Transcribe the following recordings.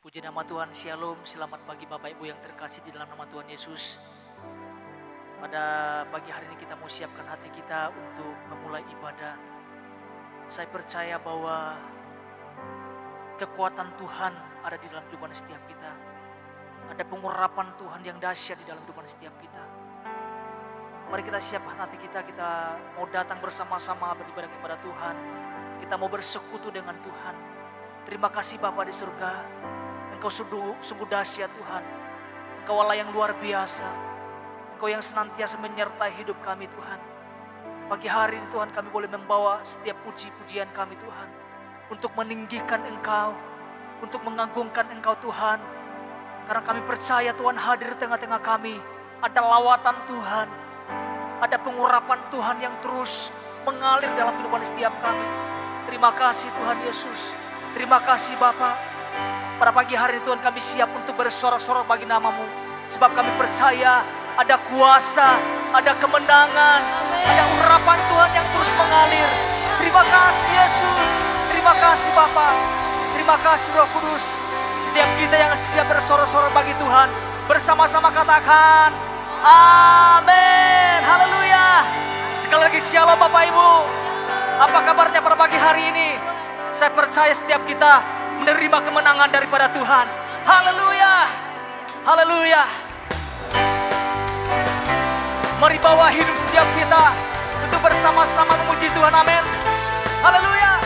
Puji nama Tuhan, Shalom, selamat pagi Bapak Ibu yang terkasih di dalam nama Tuhan Yesus. Pada pagi hari ini kita mau siapkan hati kita untuk memulai ibadah. Saya percaya bahwa kekuatan Tuhan ada di dalam kehidupan setiap kita. Ada pengurapan Tuhan yang dahsyat di dalam kehidupan setiap kita. Mari kita siapkan hati kita, kita mau datang bersama-sama beribadah kepada Tuhan. Kita mau bersekutu dengan Tuhan. Terima kasih Bapa di surga. Engkau sungguh dahsyat Tuhan. Engkau Allah yang luar biasa. Engkau yang senantiasa menyertai hidup kami Tuhan. Pagi hari ini Tuhan kami boleh membawa setiap puji-pujian kami Tuhan. Untuk meninggikan Engkau. Untuk mengagungkan Engkau Tuhan. Karena kami percaya Tuhan hadir di tengah-tengah kami. Ada lawatan Tuhan. Ada pengurapan Tuhan yang terus mengalir dalam kehidupan setiap kami. Terima kasih Tuhan Yesus. Terima kasih Bapa. Pada pagi hari Tuhan kami siap untuk bersorak-sorak bagi nama-Mu. Sebab kami percaya ada kuasa, ada kemenangan, ada urapan Tuhan yang terus mengalir. Terima kasih Yesus, terima kasih Bapa, terima kasih Roh Kudus. Setiap kita yang siap bersorak-sorak bagi Tuhan, bersama-sama katakan amin, haleluya. Sekali lagi shalom Bapak Ibu. Apa kabarnya pada pagi hari ini? Saya percaya setiap kita menerima kemenangan daripada Tuhan. Haleluya. Haleluya. Mari bawa hidup setiap kita untuk bersama-sama memuji Tuhan. Amin. Haleluya.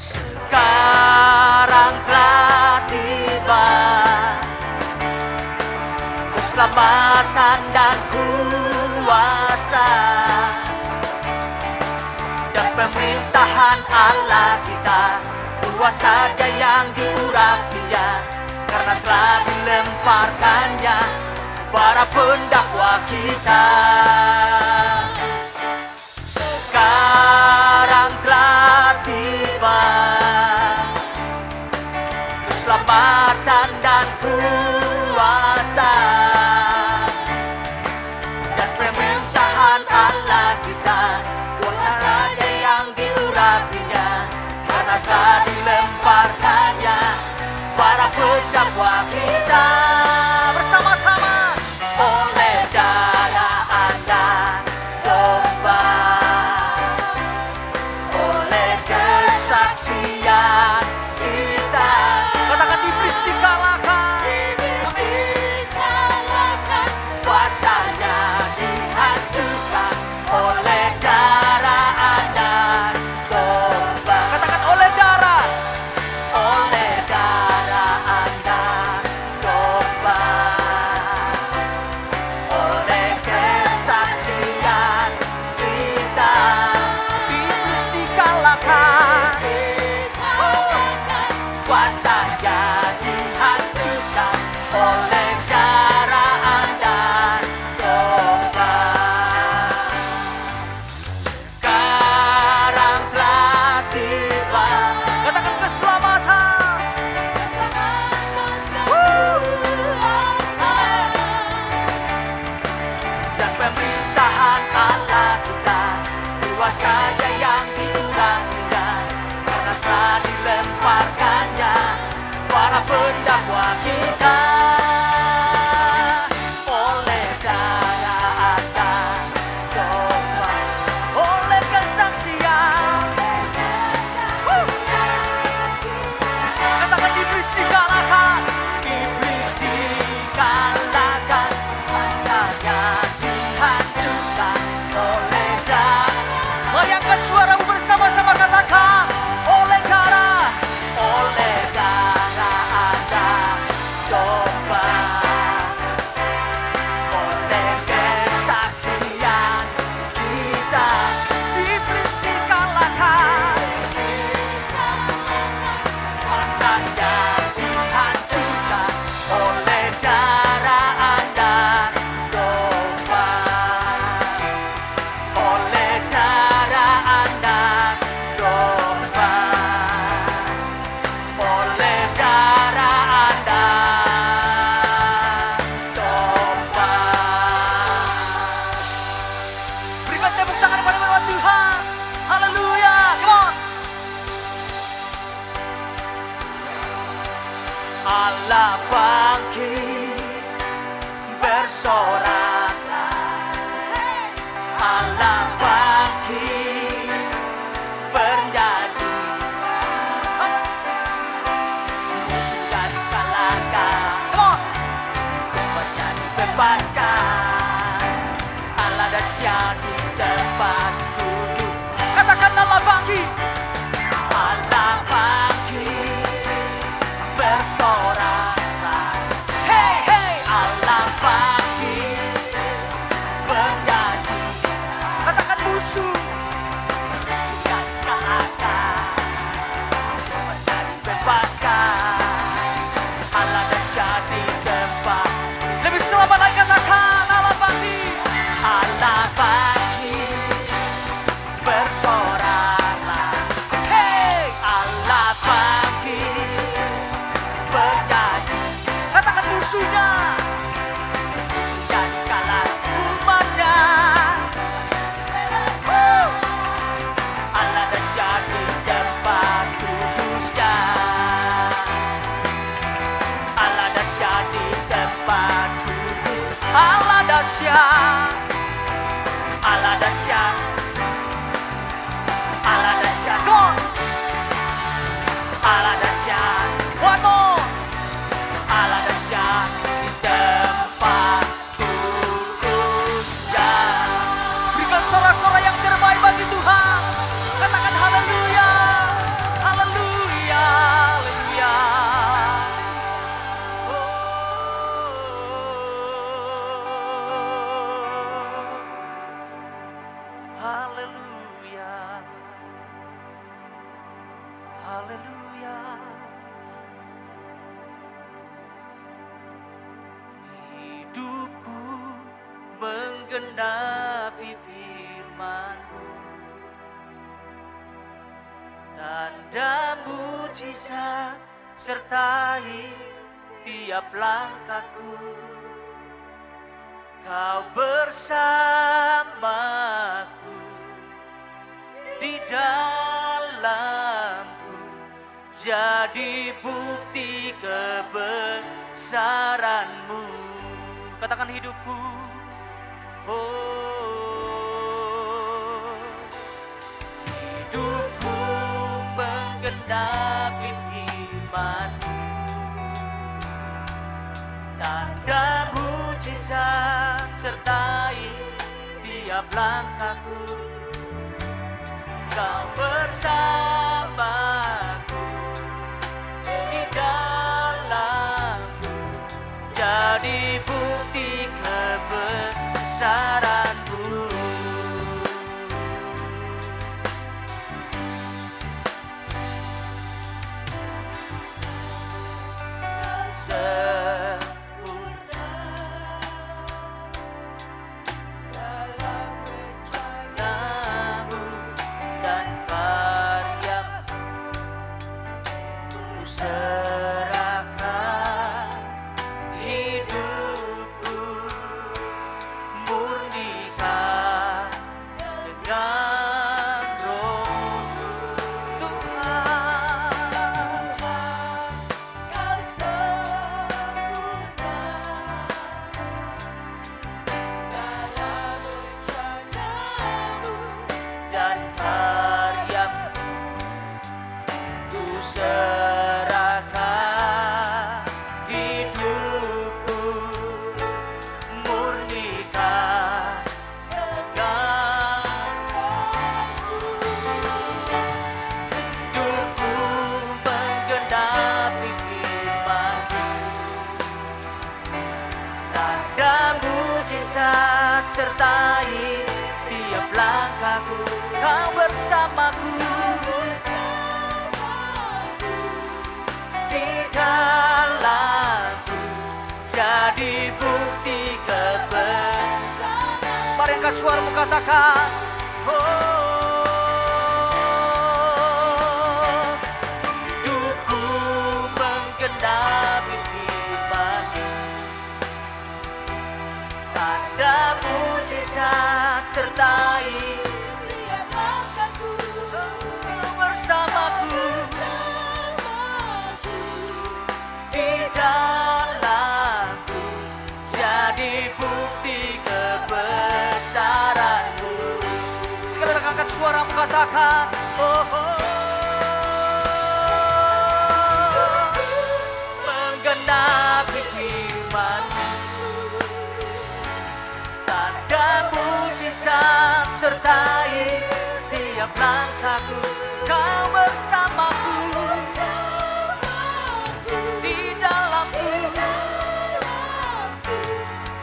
Sekarang telah tiba keselamatan dan kuasa dan pemerintahan Allah kita, kuasa saja yang diurapinya, karena telah dilemparkannya para pendakwa kita. Sekarang telah tiba keselamatan dan kuasa dan pemerintahan Allah kita, kuasa saja yang diurapinya, karena telah dilemparkannya para pendakwa kita. Bersama-sama oleh darah anak domba, oleh kesaksian kita, katakan iblis dikalahkan, kuasanya dihancurkan oleh darah anak domba. Katakan oleh darah anak domba, oleh kesaksian kita, iblis dikalahkan, kuasanya dihancurkan oleh darah anak domba. Sekarang telah tiba, katakan keselamatan, dan pemerintahan Allah kita, kuasa saja yang diurapinya, karena telah dilemparkannya para pendakwa kita. Oleh darah anak domba, oleh kesaksian, katakan iblis dikalahkan, iblis dikalahkan, kuasanya dihancurkan oleh darah. Mari angkat suaramu bersama-sama katakan oleh darah anak domba, oleh kesaksian kita, iblis dikalahkan, kuasanya dihancurkan oleh darah anak domba, oleh darah anak domba, oleh darah anak domba. Berikan tepuk tangan kepada Tuhan. Haleluya. Allah bangkit, bersoraklah. Allah bangkit, berjanji, sudah dikalahkan, berjanji bebaskan. Allah dahsyat di tempat duduk. Katakan Allah bangkit. Allah bangkit, bersoraklah. Hey, hey, Allah bangkit, berjanji. Katakan musuh sudah dikalahkan, berjanji bebaskan. Allah dahsyat di tempat. Lebih selamat lagi katakan Allah bangkit. Allah bangkit, bersoraklah. Hey, Allah bangkit, berjanji. Katakan musuhnya sudah dikalahkan umatnya. Allah dahsyat di tempat kudusnya. Allah dahsyat di tempat kudus. Allah dahsyat. Allah dahsyat. Allah dahsyat. God. Allah dahsyat. One more. Allah dahsyat di tempat kudusnya. Berikan sorak-sorak yang terbaik bagi Tuhan. Katakan haleluya. Haleluya. Haleluya. Haleluya. Haleluya. Hidupku menggenapi firman-Mu. Tanda mujizat sertai tiap langkahku. Kau bersamaku di dalamku, jadi bukti kebesaran-Mu. Katakan hidupku, oh, hidupku menggenapi firman-Mu. Tanda mujizat sertai tiap langkahku. Kau bersamaku di dalamku, jadi bukti kebesaran-Mu. Sertai tiap langkahku. Kau bersamaku di dalamku, jadi bukti kebesaran. Mari angkat suaramu katakan, oh, hidupku menggenapi firman-Mu. Tanda mujizat sertai tiap langkahku. Kau bersamaku di suaramu katakan, oh, oh. Menggenapi firman-Mu, tanda mujizat sertai tiap langkahku. Kau bersamaku di dalamku,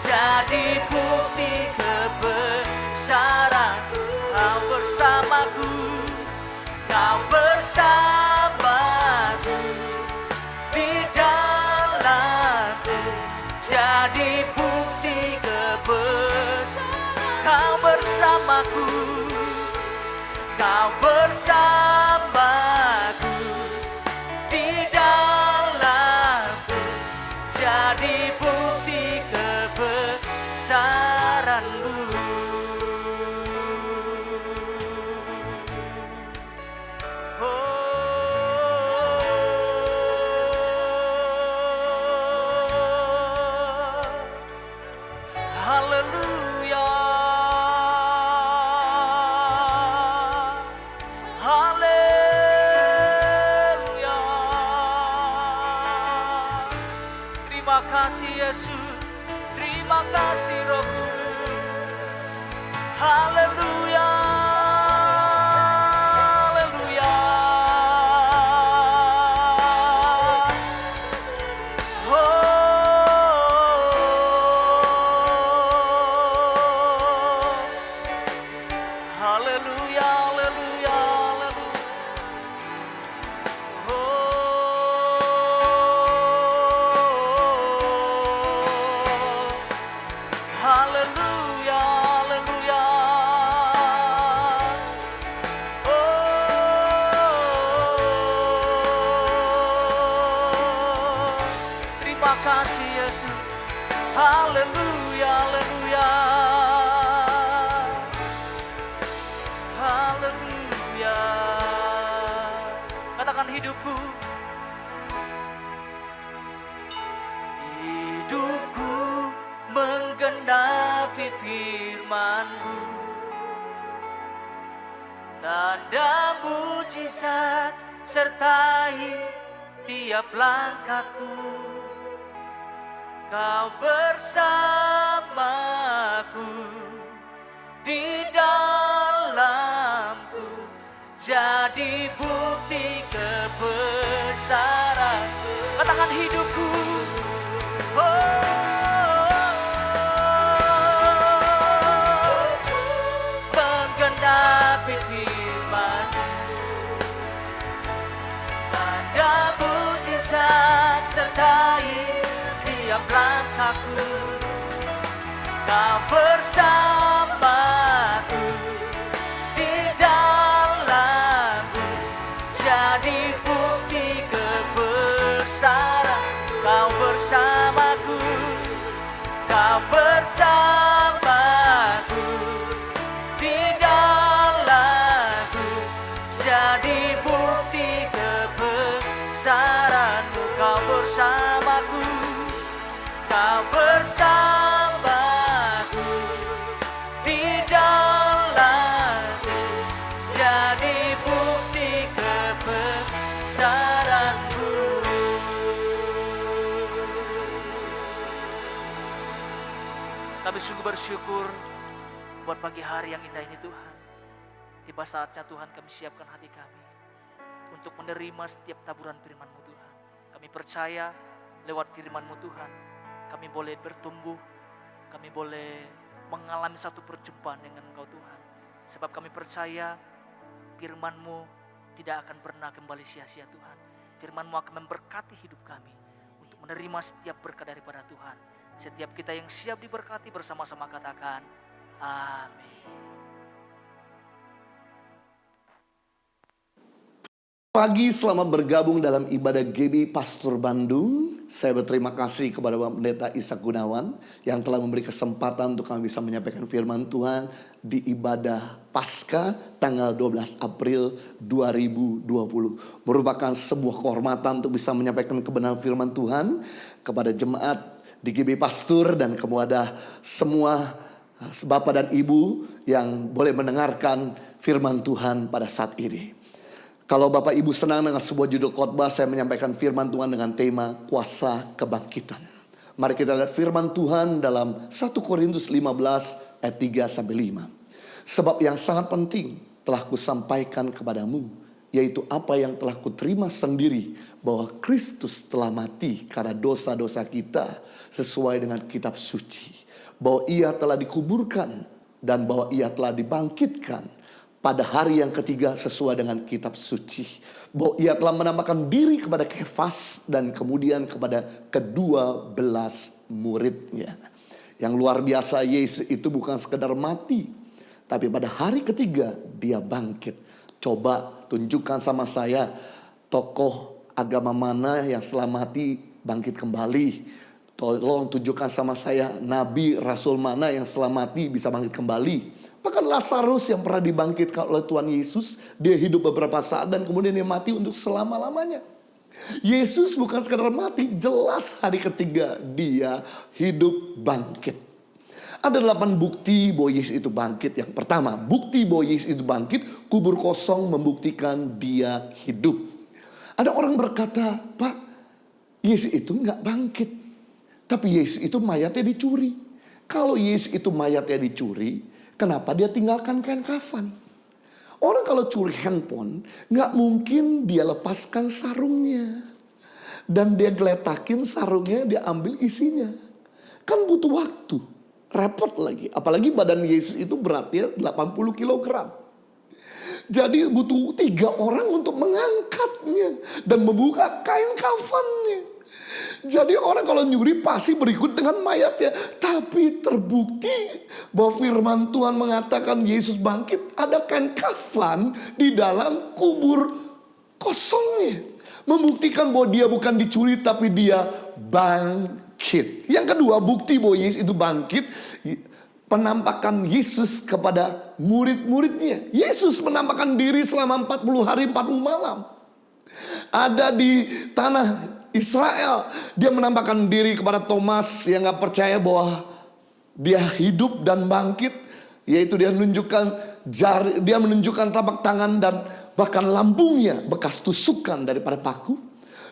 jadi bukti kebesaran. Kau bersamaku, kau bersamaku di dalamku, jadi bukti kebesaran. Kau bersamaku, kau bersamaku di dalamku, jadi bukti kebesaran-Mu. Haleluya, haleluya. Terima kasih Yesus, terima kasih Roh Kudus. Haleluya, haleluya. Haleluya, haleluya, haleluya. Haleluya, haleluya. Terima kasih Yesus. Haleluya, haleluya. Haleluya. Katakan hidupku. Hidupku menggenapi firman-Mu, tanda mujizat sertai tiap langkahku. Kau bersamaku di dalamku, jadi bukti kebesaran. Katakan hidupku, menggenapi firman-Mu, tanda mujizat sertai tiap langkahku. Kau bersamaku di dalamku, jadi bukti kebesaran. Kau bersamaku, kau bersamaku di dalamku, jadi bukti kebesaran-Mu. Kau bersamaku, kau bersamaku di dalamku, jadi bukti kebesaran-Mu. Kami sungguh bersyukur buat pagi hari yang indah ini Tuhan. Tiba saatnya Tuhan kami siapkan hati kami untuk menerima setiap taburan firman-Mu Tuhan. Kami percaya lewat firman-Mu Tuhan, kami boleh bertumbuh, kami boleh mengalami satu perjumpaan dengan Engkau Tuhan. Sebab kami percaya firman-Mu tidak akan pernah kembali sia-sia Tuhan. Firman-Mu akan memberkati hidup kami untuk menerima setiap berkat daripada Tuhan. Setiap kita yang siap diberkati bersama-sama katakan amin. Pagi, selamat bergabung dalam ibadah GB Pastor Bandung. Saya berterima kasih kepada Bapak Pendeta Ishak Gunawan yang telah memberi kesempatan untuk kami bisa menyampaikan firman Tuhan di ibadah Paskah tanggal 12 April 2020. Merupakan sebuah kehormatan untuk bisa menyampaikan kebenaran firman Tuhan kepada jemaat di GB Pastor dan kepada semua Bapak dan Ibu yang boleh mendengarkan firman Tuhan pada saat ini. Kalau Bapak Ibu senang dengan sebuah judul khotbah, saya menyampaikan firman Tuhan dengan tema kuasa kebangkitan. Mari kita lihat firman Tuhan dalam 1 Korintus 15 ayat 3-5. Sebab yang sangat penting telah kusampaikan kepadamu, yaitu apa yang telah kuterima sendiri, bahwa Kristus telah mati karena dosa-dosa kita sesuai dengan kitab suci. Bahwa ia telah dikuburkan dan bahwa ia telah dibangkitkan pada hari yang ketiga sesuai dengan kitab suci. Bahwa ia telah menampakkan diri kepada Kefas dan kemudian kepada kedua belas muridnya. Yang luar biasa, Yesus itu bukan sekedar mati, tapi pada hari ketiga dia bangkit. Coba tunjukkan sama saya tokoh agama mana yang setelah mati bangkit kembali. Tolong tunjukkan sama saya nabi rasul mana yang setelah mati bisa bangkit kembali. Bahkan Lazarus yang pernah dibangkitkan oleh Tuhan Yesus, dia hidup beberapa saat dan kemudian dia mati untuk selama-lamanya. Yesus bukan sekadar mati, jelas hari ketiga dia hidup bangkit. Ada 8 bukti bahwa Yesus itu bangkit. Yang pertama, bukti bahwa Yesus itu bangkit, kubur kosong membuktikan dia hidup. Ada orang berkata, Pak, Yesus itu nggak bangkit, tapi Yesus itu mayatnya dicuri. Kalau Yesus itu mayatnya dicuri, kenapa dia tinggalkan kain kafan? Orang kalau curi handphone, nggak mungkin dia lepaskan sarungnya. Dan dia geletakin sarungnya, dia ambil isinya. Kan butuh waktu. Repot lagi. Apalagi badan Yesus itu beratnya 80 kilogram. Jadi butuh 3 orang untuk mengangkatnya. Dan membuka kain kafannya. Jadi orang kalau nyuri pasti berikut dengan mayatnya. Tapi terbukti bahwa firman Tuhan mengatakan Yesus bangkit. Ada kain kafan di dalam kubur kosongnya. Membuktikan bahwa dia bukan dicuri tapi dia bangkit. Yang kedua, bukti bahwa Yesus itu bangkit. Penampakan Yesus kepada murid-muridnya. Yesus menampakkan diri selama 40 hari 40 malam. Ada di tanah Israel, dia menampakkan diri kepada Thomas yang gak percaya bahwa dia hidup dan bangkit. Yaitu dia menunjukkan jari, dia menunjukkan telapak tangan dan bahkan lambungnya bekas tusukan daripada paku.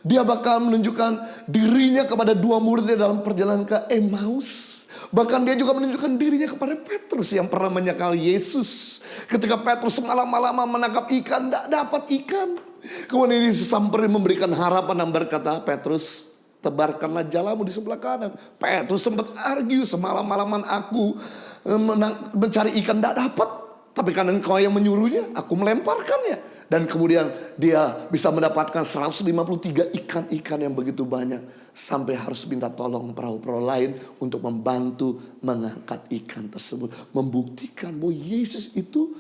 Dia bakal menunjukkan dirinya kepada 2 muridnya dalam perjalanan ke Emmaus. Bahkan dia juga menunjukkan dirinya kepada Petrus yang pernah menyangkal Yesus. Ketika Petrus malam-malam menangkap ikan, tidak dapat ikan. Kemudian Yesus samperin memberikan harapan dan berkata, Petrus, tebarkanlah jalamu di sebelah kanan. Petrus sempat argue, semalam-malaman aku mencari ikan tidak dapat. Tapi karena engkau yang menyuruhnya, aku melemparkannya. Dan kemudian dia bisa mendapatkan 153 ikan-ikan yang begitu banyak. Sampai harus minta tolong perahu-perahu lain untuk membantu mengangkat ikan tersebut. Membuktikan bahwa Yesus itu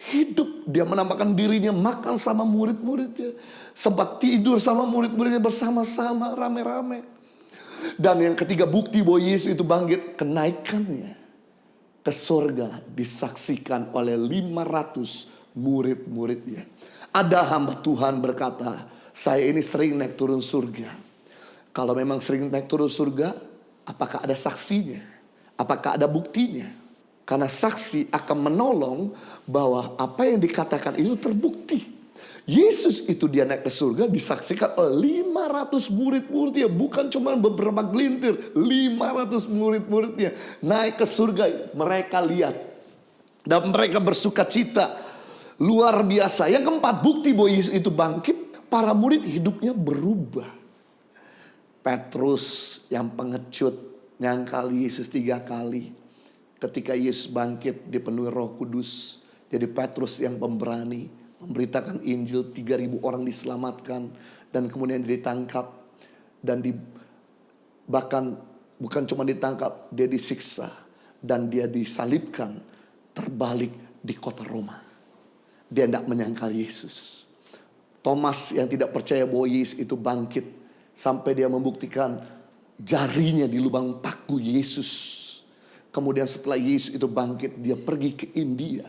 hidup. Dia menampakkan dirinya makan sama murid-muridnya. Sempat tidur sama murid-muridnya bersama-sama rame-rame. Dan yang ketiga, bukti bahwa Yesus itu bangkit, kenaikannya ke surga disaksikan oleh 500 murid-muridnya. Ada hamba Tuhan berkata, saya ini sering naik turun surga. Kalau memang sering naik turun surga, apakah ada saksinya? Apakah ada buktinya? Karena saksi akan menolong bahwa apa yang dikatakan itu terbukti. Yesus itu dia naik ke surga disaksikan oleh 500 murid-muridnya. Bukan cuma beberapa gelintir, 500 murid-muridnya naik ke surga. Mereka lihat dan mereka bersuka cita. Luar biasa. Yang keempat, bukti bahwa Yesus itu bangkit. Para murid hidupnya berubah. Petrus yang pengecut nyangkal Yesus 3 kali. Ketika Yesus bangkit dipenuhi Roh Kudus. Jadi Petrus yang pemberani memberitakan Injil, 3.000 orang diselamatkan. Dan kemudian ditangkap. Dan bahkan bukan cuma ditangkap, dia disiksa. Dan dia disalibkan terbalik di kota Roma. Dia tidak menyangkal Yesus. Thomas yang tidak percaya bahwa Yesus itu bangkit. Sampai dia membuktikan jarinya di lubang paku Yesus. Kemudian setelah Yesus itu bangkit, dia pergi ke India.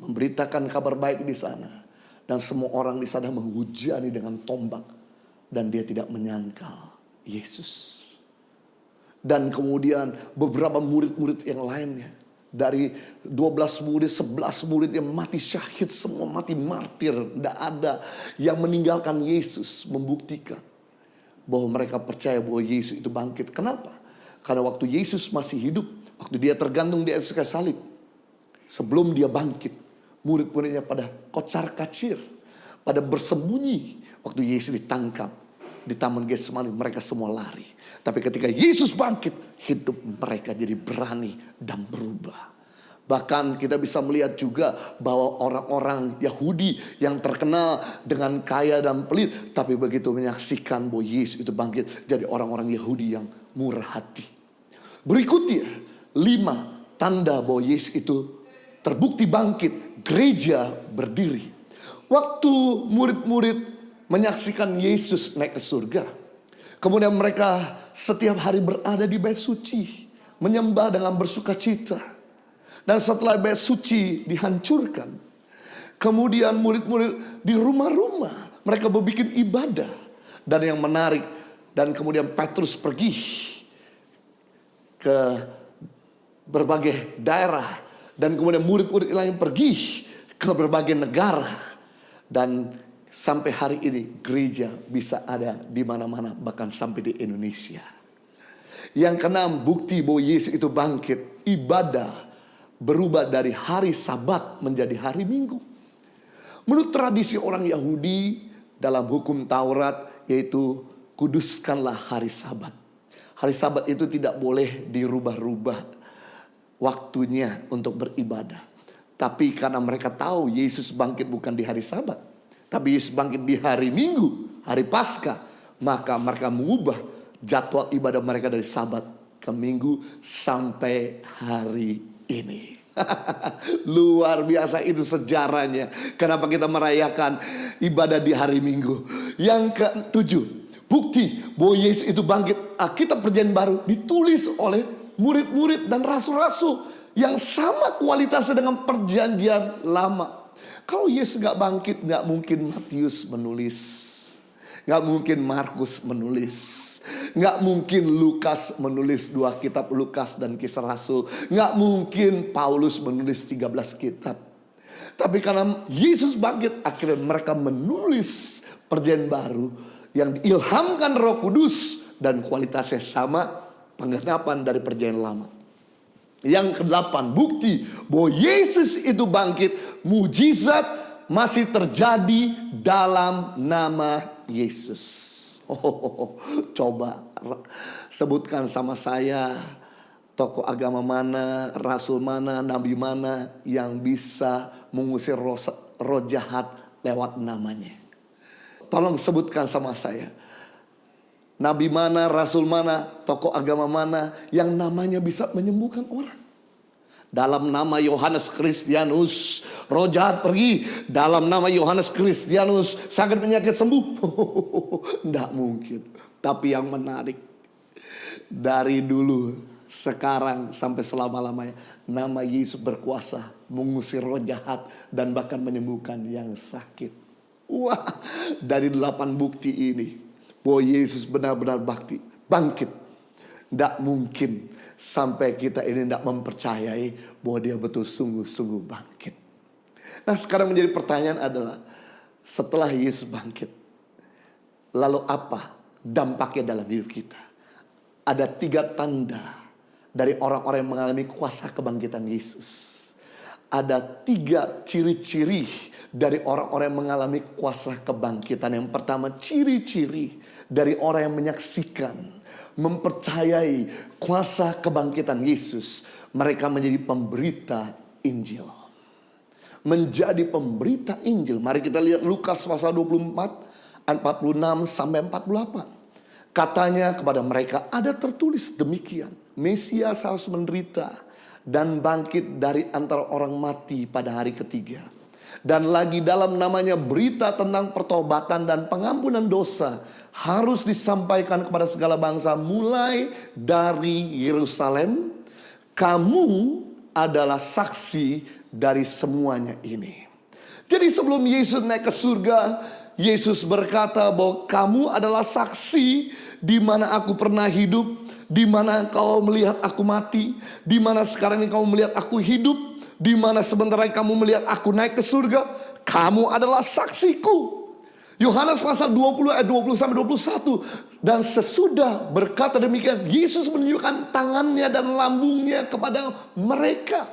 Memberitakan kabar baik di sana. Dan semua orang di sana menghujani dengan tombak. Dan dia tidak menyangkal Yesus. Dan kemudian beberapa murid-murid yang lainnya Dari 12 murid, 11 murid yang mati syahid, semua mati martir. Tidak ada yang meninggalkan Yesus, membuktikan bahwa mereka percaya bahwa Yesus itu bangkit. Kenapa? Karena waktu Yesus masih hidup, waktu dia tergantung di atas kayu salib, sebelum dia bangkit, murid-muridnya pada kocar kacir, pada bersembunyi. Waktu Yesus ditangkap di Taman Getsemani, mereka semua lari. Tapi ketika Yesus bangkit, hidup mereka jadi berani dan berubah. Bahkan kita bisa melihat juga bahwa orang-orang Yahudi yang terkenal dengan kaya dan pelit, tapi begitu menyaksikan bahwa Yesus itu bangkit, jadi orang-orang Yahudi yang murah hati. Berikutnya, 5 tanda bahwa Yesus itu terbukti bangkit, gereja berdiri. Waktu murid-murid menyaksikan Yesus naik ke surga, kemudian mereka setiap hari berada di bait suci, menyembah dengan bersuka cita. Dan setelah bait suci dihancurkan, kemudian murid-murid di rumah-rumah mereka berbikin ibadah. Dan yang menarik, dan kemudian Petrus pergi ke berbagai daerah, dan kemudian murid-murid lain pergi ke berbagai negara. Dan sampai hari ini gereja bisa ada di mana-mana, bahkan sampai di Indonesia. Yang keenam, bukti bahwa Yesus itu bangkit, ibadah berubah dari hari Sabat menjadi hari Minggu. Menurut tradisi orang Yahudi dalam hukum Taurat, yaitu kuduskanlah hari Sabat. Hari Sabat itu tidak boleh dirubah-rubah waktunya untuk beribadah. Tapi karena mereka tahu Yesus bangkit bukan di hari Sabat, tapi Yesus bangkit di hari Minggu, hari Paskah, maka mereka mengubah jadwal ibadah mereka dari Sabat ke Minggu sampai hari ini. Luar biasa itu sejarahnya. Kenapa kita merayakan ibadah di hari Minggu? Yang ke-7, bukti bahwa Yesus itu bangkit. Alkitab Perjanjian Baru ditulis oleh murid-murid dan rasul-rasul yang sama kualitasnya dengan Perjanjian Lama. Kalau Yesus gak bangkit, gak mungkin Matius menulis, gak mungkin Markus menulis, gak mungkin Lukas menulis 2 kitab Lukas dan Kisah Rasul, gak mungkin Paulus menulis 13 kitab. Tapi karena Yesus bangkit, akhirnya mereka menulis Perjanjian Baru yang diilhamkan Roh Kudus dan kualitasnya sama penggenapan dari Perjanjian Lama. Yang ke-8, bukti bahwa Yesus itu bangkit, mujizat masih terjadi dalam nama Yesus. Coba sebutkan sama saya tokoh agama mana, rasul mana, nabi mana yang bisa mengusir roh jahat lewat namanya. Tolong sebutkan sama saya. Nabi mana, rasul mana, tokoh agama mana yang namanya bisa menyembuhkan orang. Dalam nama Yohanes Kristianus, roh jahat pergi. Dalam nama Yohanes Kristianus, sakit penyakit sembuh. Tidak mungkin. Tapi yang menarik, dari dulu, sekarang, sampai selama-lamanya, nama Yesus berkuasa mengusir roh jahat dan bahkan menyembuhkan yang sakit. Wah, dari 8 bukti ini, bahwa Yesus benar-benar bangkit. Tidak mungkin sampai kita ini tidak mempercayai bahwa dia betul sungguh-sungguh bangkit. Nah, sekarang menjadi pertanyaan adalah, setelah Yesus bangkit, lalu apa dampaknya dalam hidup kita? Ada 3 tanda dari orang-orang yang mengalami kuasa kebangkitan Yesus. Ada 3 ciri-ciri dari orang-orang yang mengalami kuasa kebangkitan. Yang pertama, ciri-ciri dari orang yang menyaksikan, mempercayai kuasa kebangkitan Yesus. Mereka menjadi pemberita Injil. Menjadi pemberita Injil. Mari kita lihat Lukas pasal 24, 46 sampai 48. Katanya kepada mereka, ada tertulis demikian, Mesias harus menderita dan bangkit dari antara orang mati pada hari ketiga. Dan lagi dalam namanya berita tentang pertobatan dan pengampunan dosa harus disampaikan kepada segala bangsa mulai dari Yerusalem. Kamu adalah saksi dari semuanya ini. Jadi sebelum Yesus naik ke surga, Yesus berkata bahwa kamu adalah saksi di mana aku pernah hidup. Di mana kau melihat aku mati, di mana sekarang ini kamu melihat aku hidup, di mana sebentar lagi kamu melihat aku naik ke surga, kamu adalah saksiku. Yohanes pasal 20 ayat 20 sampai 21. Dan sesudah berkata demikian, Yesus menunjukkan tangannya dan lambungnya kepada mereka.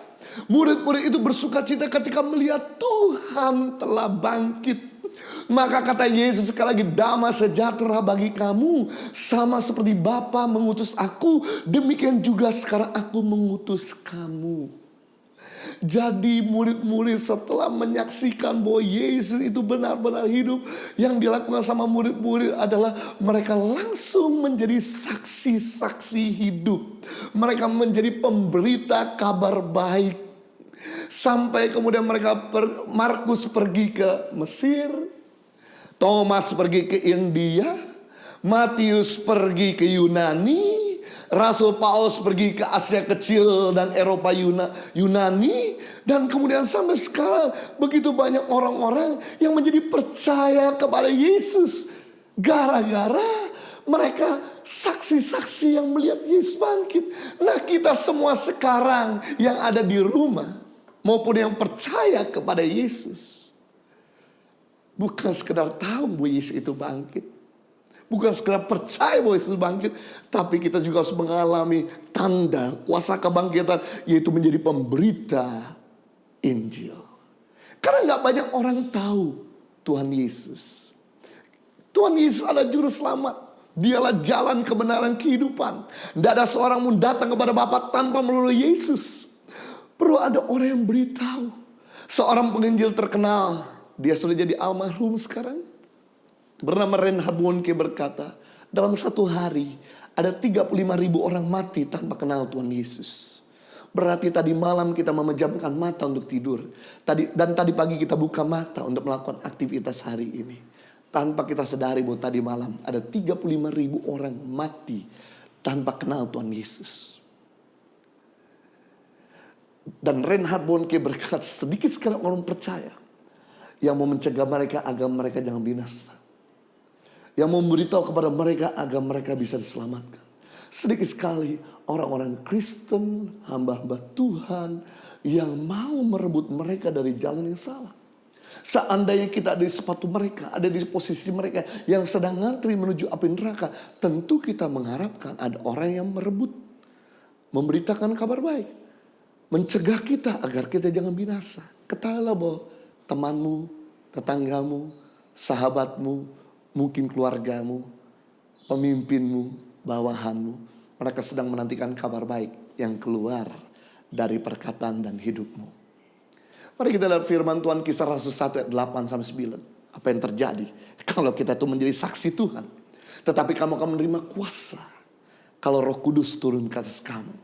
Murid-murid itu bersuka cita ketika melihat Tuhan telah bangkit. Maka kata Yesus sekali lagi, damai sejahtera bagi kamu. Sama seperti Bapa mengutus aku, demikian juga sekarang aku mengutus kamu. Jadi murid-murid setelah menyaksikan bahwa Yesus itu benar-benar hidup, yang dilakukan sama murid-murid adalah mereka langsung menjadi saksi-saksi hidup. Mereka menjadi pemberita kabar baik. Sampai kemudian Markus pergi ke Mesir, Thomas pergi ke India, Matius pergi ke Yunani, Rasul Paulus pergi ke Asia Kecil dan Eropa Yunani. Dan kemudian sampai sekarang begitu banyak orang-orang yang menjadi percaya kepada Yesus. Gara-gara mereka saksi-saksi yang melihat Yesus bangkit. Nah, kita semua sekarang yang ada di rumah maupun yang percaya kepada Yesus, bukan sekedar tahu bahwa Yesus itu bangkit, bukan sekedar percaya bahwa Yesus bangkit, tapi kita juga harus mengalami tanda kuasa kebangkitan, yaitu menjadi pemberita Injil. Karena gak banyak orang tahu Tuhan Yesus. Tuhan Yesus adalah juru selamat. Dialah jalan kebenaran kehidupan. Tidak ada seorang pun datang kepada Bapa tanpa melalui Yesus. Perlu ada orang yang beritahu. Seorang penginjil terkenal, dia sudah jadi almarhum sekarang, bernama Reinhard Bonnke berkata, dalam satu hari ada 35.000 orang mati tanpa kenal Tuhan Yesus. Berarti tadi malam kita memejamkan mata untuk tidur. Dan tadi pagi kita buka mata untuk melakukan aktivitas hari ini. Tanpa kita sadari bahwa tadi malam ada 35.000 orang mati tanpa kenal Tuhan Yesus. Dan Reinhard Bonnke berkata, sedikit sekali orang percaya yang mau mencegah mereka agar mereka jangan binasa, yang mau memberitahu kepada mereka agar mereka bisa diselamatkan. Sedikit sekali orang-orang Kristen, hamba-hamba Tuhan yang mau merebut mereka dari jalan yang salah. Seandainya kita ada di sepatu mereka, ada di posisi mereka yang sedang ngantri menuju api neraka, tentu kita mengharapkan ada orang yang merebut, memberitakan kabar baik, mencegah kita agar kita jangan binasa. Ketahuilah bahwa temanmu, tetanggamu, sahabatmu, mungkin keluargamu, pemimpinmu, bawahanmu, mereka sedang menantikan kabar baik yang keluar dari perkataan dan hidupmu. Mari kita lihat firman Tuhan, Kisah Rasul 1 ayat 8 sampai 9. Apa yang terjadi kalau kita itu menjadi saksi Tuhan? Tetapi kamu akan menerima kuasa kalau Roh Kudus turun ke atas kamu.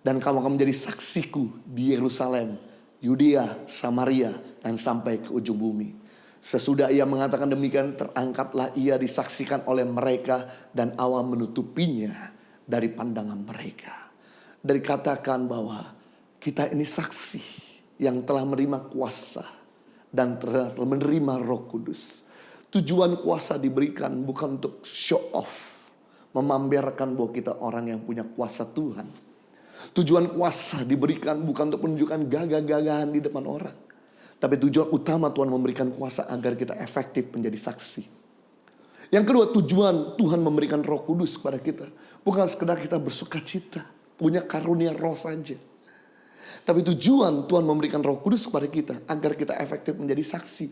Dan kamu akan menjadi saksiku di Yerusalem, Yudea, Samaria, dan sampai ke ujung bumi. Sesudah ia mengatakan demikian, terangkatlah ia disaksikan oleh mereka, dan awan menutupinya dari pandangan mereka. Dan dikatakan bahwa kita ini saksi yang telah menerima kuasa dan telah menerima Roh Kudus. Tujuan kuasa diberikan bukan untuk show off, memamerkan bahwa kita orang yang punya kuasa Tuhan. Tujuan kuasa diberikan bukan untuk menunjukkan gagah-gagahan di depan orang, tapi tujuan utama Tuhan memberikan kuasa agar kita efektif menjadi saksi. Yang kedua, tujuan Tuhan memberikan Roh Kudus kepada kita bukan sekedar kita bersuka cita, punya karunia roh saja. Tapi tujuan Tuhan memberikan Roh Kudus kepada kita agar kita efektif menjadi saksi.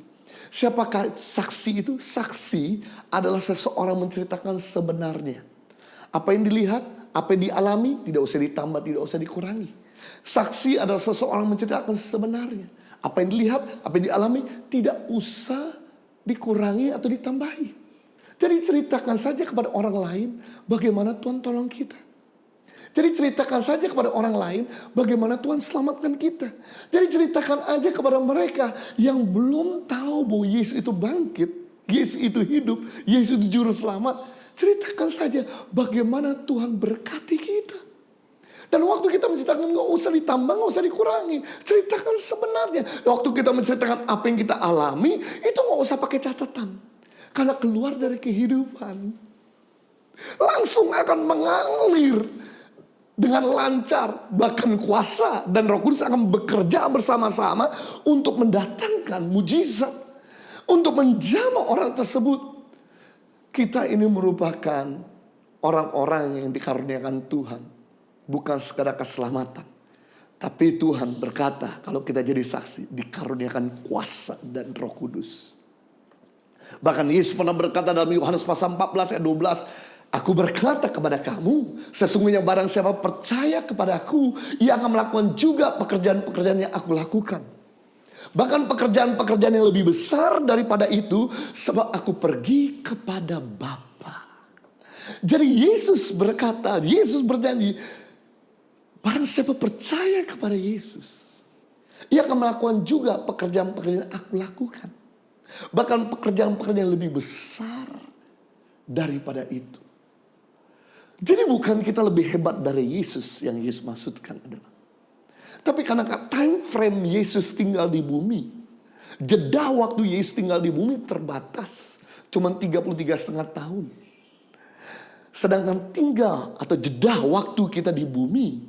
Siapakah saksi itu? Saksi adalah seseorang menceritakan sebenarnya. Apa yang dilihat, apa yang dialami, tidak usah ditambah, tidak usah dikurangi. Saksi adalah seseorang menceritakan sebenarnya. Apa yang dilihat, apa yang dialami, tidak usah dikurangi atau ditambahi. Jadi ceritakan saja kepada orang lain bagaimana Tuhan tolong kita. Jadi ceritakan saja kepada orang lain bagaimana Tuhan selamatkan kita. Jadi ceritakan aja kepada mereka yang belum tahu bahwa Yesus itu bangkit, Yesus itu hidup, Yesus itu juru selamat. Ceritakan saja bagaimana Tuhan berkati kita. Dan waktu kita menceritakan gak usah ditambah, gak usah dikurangi. Ceritakan sebenarnya. Waktu kita menceritakan apa yang kita alami, itu gak usah pakai catatan. Karena keluar dari kehidupan. langsung akan mengalir dengan lancar. Bahkan kuasa dan Roh Kudus akan bekerja bersama-sama untuk mendatangkan mujizat, untuk menjamah orang tersebut. Kita ini merupakan orang-orang yang dikaruniakan Tuhan, bukan sekadar keselamatan. Tapi Tuhan berkata, kalau kita jadi saksi, dikaruniakan kuasa dan Roh Kudus. Bahkan Yesus pernah berkata dalam Yohanes pasal 14 ayat 12, Aku berkata kepada kamu, sesungguhnya barang siapa percaya kepada aku, ia akan melakukan juga pekerjaan-pekerjaan yang aku lakukan. Bahkan pekerjaan-pekerjaan yang lebih besar daripada itu, sebab aku pergi kepada Bapa. Jadi Yesus berkata, Yesus berjanji, barang siapa percaya kepada Yesus, ia akan melakukan juga pekerjaan-pekerjaan yang aku lakukan. Bahkan pekerjaan-pekerjaan yang lebih besar daripada itu. Jadi bukan kita lebih hebat dari Yesus yang Yesus maksudkan adalah. Tapi karena time frame Yesus tinggal di bumi. Jeda waktu Yesus tinggal di bumi terbatas. Cuma 33,5 tahun. Sedangkan tinggal atau jeda waktu kita di bumi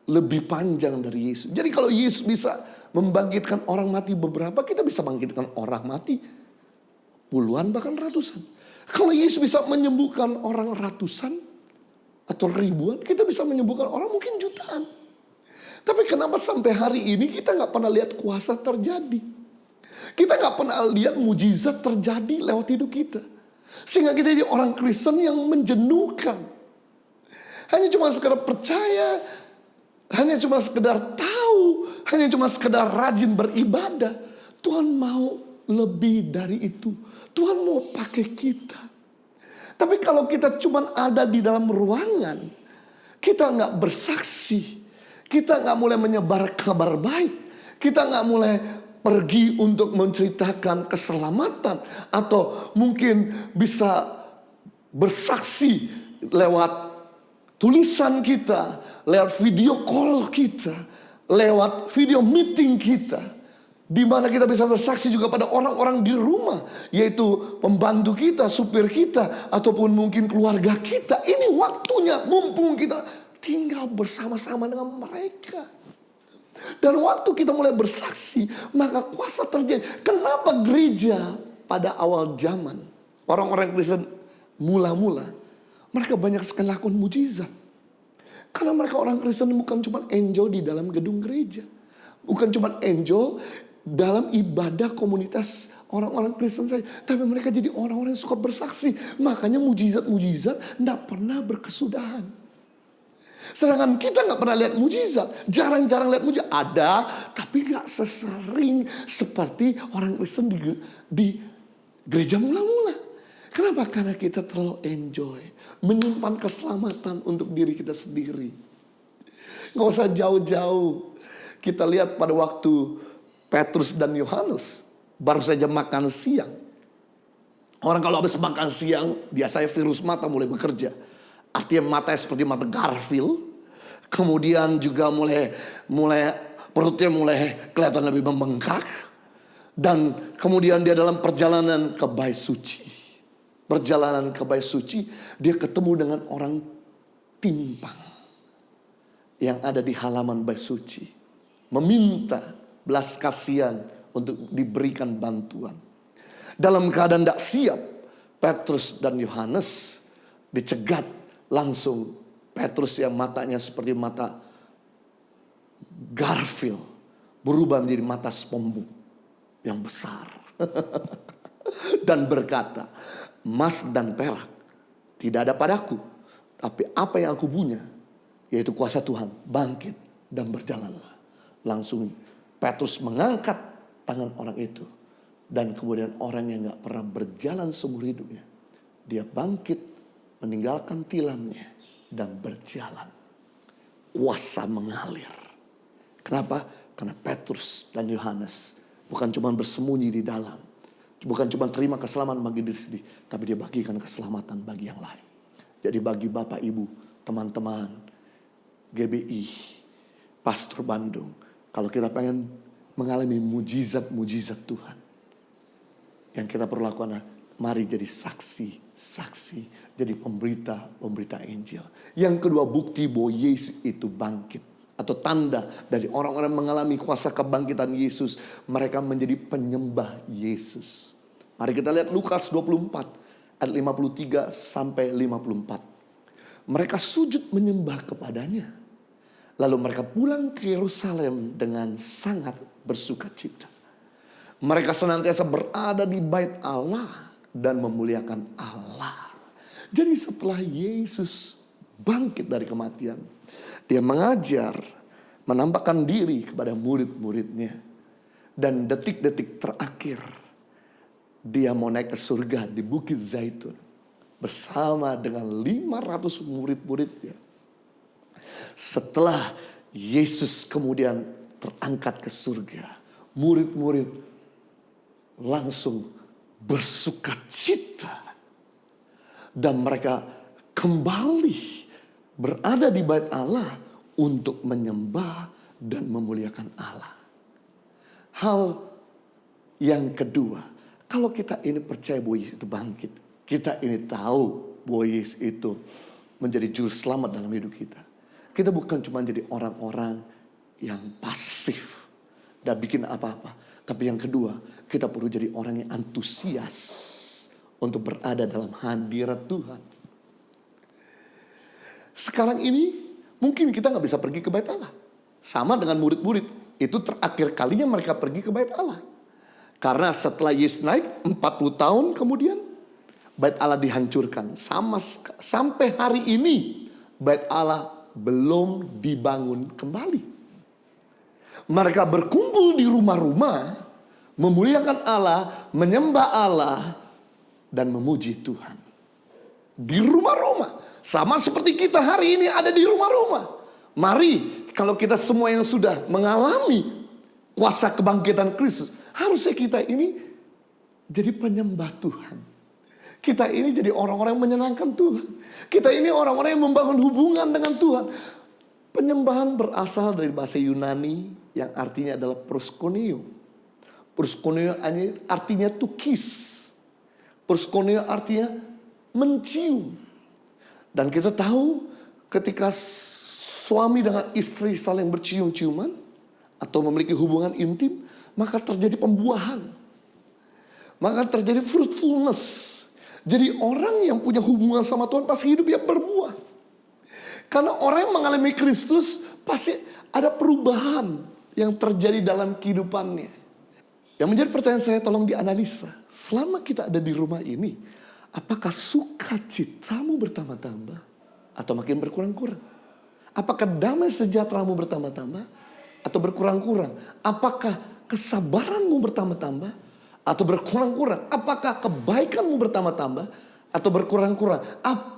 lebih panjang dari Yesus. Jadi kalau Yesus bisa membangkitkan orang mati beberapa, kita bisa bangkitkan orang mati puluhan bahkan ratusan. Kalau Yesus bisa menyembuhkan orang ratusan atau ribuan, kita bisa menyembuhkan orang mungkin jutaan. Tapi kenapa sampai hari ini kita gak pernah lihat kuasa terjadi? Kita gak pernah lihat mujizat terjadi lewat hidup kita. Sehingga kita jadi orang Kristen yang menjenuhkan. Hanya cuma sekedar percaya, hanya cuma sekedar tahu, hanya cuma sekedar rajin beribadah. Tuhan mau lebih dari itu. Tuhan mau pakai kita. Tapi kalau kita cuma ada di dalam ruangan, kita nggak bersaksi, kita nggak mulai menyebar kabar baik, kita nggak mulai pergi untuk menceritakan keselamatan, atau mungkin bisa bersaksi lewat tulisan kita, lewat video call kita, lewat video meeting kita. Di mana kita bisa bersaksi juga pada orang-orang di rumah, yaitu pembantu kita, supir kita, ataupun mungkin keluarga kita. Ini waktunya, mumpung kita tinggal bersama-sama dengan mereka. Dan waktu kita mulai bersaksi, maka kuasa terjadi. Kenapa gereja pada awal zaman, orang-orang Kristen mula-mula, mereka banyak sekali lakukan mujizat? Karena mereka orang Kristen bukan cuma enjoy di dalam gedung gereja, bukan cuma enjoy dalam ibadah komunitas orang-orang Kristen saja, tapi mereka jadi orang-orang yang suka bersaksi. Makanya mujizat-mujizat tidak pernah berkesudahan. Sedangkan kita nggak pernah lihat mujizat, jarang-jarang lihat mujizat. Ada, tapi nggak sesering seperti orang Kristen di gereja mula-mula. Kenapa? Karena kita terlalu enjoy, menyimpan keselamatan untuk diri kita sendiri. Nggak usah jauh-jauh. Kita lihat pada waktu Petrus dan Yohanes baru saja makan siang. Orang kalau habis makan siang, biasanya virus mata mulai bekerja. Artinya matanya seperti mata Garfield. Kemudian juga mulai perutnya mulai kelihatan lebih membengkak. Dan kemudian dia dalam perjalanan ke Bait Suci. Perjalanan ke Bait Suci, dia ketemu dengan orang timpang yang ada di halaman Bait Suci, meminta belas kasihan untuk diberikan bantuan. Dalam keadaan tidak siap, Petrus dan Yohanes dicegat langsung. Petrus yang matanya seperti mata Garfield berubah menjadi mata SpongeBob yang besar. Dan berkata, emas dan perak tidak ada padaku, tapi apa yang aku punya, yaitu kuasa Tuhan, bangkit dan berjalanlah. Langsung Petrus mengangkat tangan orang itu. Dan kemudian orang yang gak pernah berjalan seumur hidupnya, dia bangkit, meninggalkan tilamnya, dan berjalan. Kuasa mengalir. Kenapa? Karena Petrus dan Yohanes bukan cuma bersembunyi di dalam, bukan cuma terima keselamatan bagi diri sendiri, tapi dia bagikan keselamatan bagi yang lain. Jadi bagi Bapak Ibu, teman-teman GBI, Pastor Bandung, kalau kita pengen mengalami mujizat-mujizat Tuhan, yang kita perlu lakukan adalah Mari jadi saksi-saksi, jadi pemberita Injil. Yang kedua, bukti bahwa Yesus itu bangkit. Atau tanda dari orang-orang yang mengalami kuasa kebangkitan Yesus, mereka menjadi penyembah Yesus. Mari kita lihat Lukas 24 ayat 53 sampai 54. Mereka sujud menyembah kepadanya. Lalu mereka pulang ke Yerusalem dengan sangat bersukacita. Mereka senantiasa berada di bait Allah dan memuliakan Allah. Jadi setelah Yesus bangkit dari kematian, dia mengajar, menampakkan diri kepada murid-muridnya. Dan detik-detik terakhir, dia mau naik ke surga di Bukit Zaitun bersama dengan 500 murid-muridnya. Setelah Yesus kemudian terangkat ke surga, murid-murid langsung bersukacita. Dan mereka kembali berada di bait Allah untuk menyembah dan memuliakan Allah. Hal yang kedua, kalau kita ini percaya bahwa Yesus itu bangkit, kita ini tahu bahwa Yesus itu menjadi juru selamat dalam hidup kita. Kita bukan cuma jadi orang-orang yang pasif, dan bikin apa-apa. Tapi yang kedua, kita perlu jadi orang yang antusias untuk berada dalam hadirat Tuhan. Sekarang ini mungkin kita gak bisa pergi ke bait Allah. Sama dengan murid-murid. Itu terakhir kalinya mereka pergi ke bait Allah. Karena setelah Yesus naik 40 tahun kemudian, bait Allah dihancurkan. Sampai hari ini bait Allah belum dibangun kembali. Mereka berkumpul di rumah-rumah, memuliakan Allah, menyembah Allah, dan memuji Tuhan. Di rumah-rumah. Sama seperti kita hari ini ada di rumah-rumah. Mari, kalau kita semua yang sudah mengalami kuasa kebangkitan Kristus, harusnya kita ini jadi penyembah Tuhan. Kita ini jadi orang-orang yang menyenangkan Tuhan. Kita ini orang-orang yang membangun hubungan dengan Tuhan. Penyembahan berasal dari bahasa Yunani yang artinya adalah proskuneo. Proskuneo artinya to kiss. Proskuneo artinya mencium. Dan kita tahu ketika suami dengan istri saling bercium-ciuman atau memiliki hubungan intim, maka terjadi pembuahan. Maka terjadi fruitfulness. Jadi orang yang punya hubungan sama Tuhan pasti hidupnya berbuah. Karena orang yang mengalami Kristus pasti ada perubahan yang terjadi dalam kehidupannya. Yang menjadi pertanyaan saya, tolong dianalisa. Selama kita ada di rumah ini, apakah sukacitamu bertambah-tambah atau makin berkurang-kurang? Apakah damai sejahteramu bertambah-tambah atau berkurang-kurang? Apakah kesabaranmu bertambah-tambah atau berkurang-kurang? Apakah kebaikanmu bertambah-tambah atau berkurang-kurang? Apakah